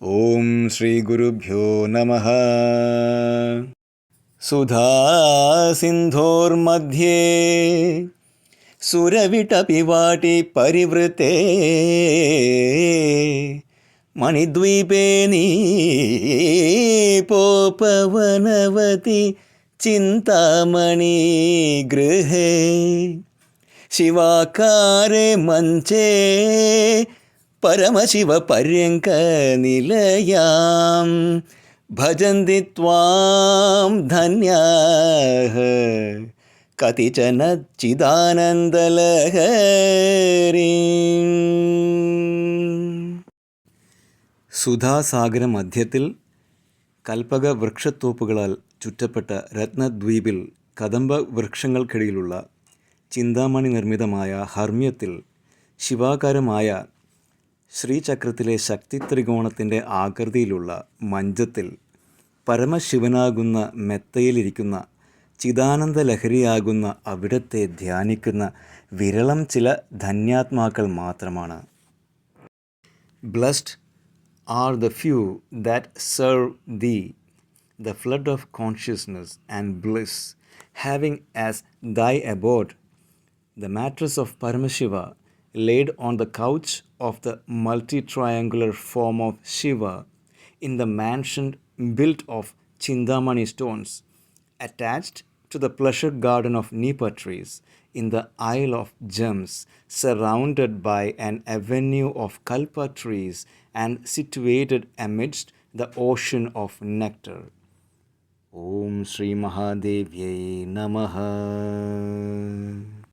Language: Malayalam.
ഓം ശ്രീ ഗുരുഭ്യോ നമഃ. സുധാ സിന്ധോർമധ്യേ സുരവിടപിവാടി പരിവൃത്തെ മണിദ്വീപേ നീപോപവനവതി ചിന്താമണി ഗൃഹേ ശിവാകാരേ മഞ്ചേ പരമശിവ പര്യങ്ക നിലയാം ഭജന്തി ത്വാം ധന്യാഃ കതിചന ചിദാനന്ദലഹരീം. സുധാസാഗര മധ്യത്തിൽ കൽപ്പക വൃക്ഷത്തോപ്പുകളാൽ ചുറ്റപ്പെട്ട രത്നദ്വീപിൽ കദംബ വൃക്ഷങ്ങൾക്കിടയിലുള്ള ചിന്താമണി നിർമ്മിതമായ ഹർമ്മ്യത്തിൽ ശിവാകാരമായ ശ്രീചക്രത്തിലെ ശക്തി ത്രികോണത്തിൻ്റെ ആകൃതിയിലുള്ള മഞ്ചത്തിൽ പരമശിവനാകുന്ന മെത്തയിലിരിക്കുന്ന ചിദാനന്ദ ലഹരിയാകുന്ന അവിടത്തെ ധ്യാനിക്കുന്ന വിരളം ചില ധന്യാത്മാക്കൾ മാത്രമാണ്. Blessed are the few that serve thee, the flood of consciousness and bliss, having as thy abode the mattress of Paramashiva laid on the couch of the multi-triangular form of Shiva in the mansion built of Chindamani stones, attached to the pleasure garden of Nipa trees in the Isle of Gems, surrounded by an avenue of Kalpa trees and situated amidst the ocean of nectar. Om Shri Mahadevyai Namaha.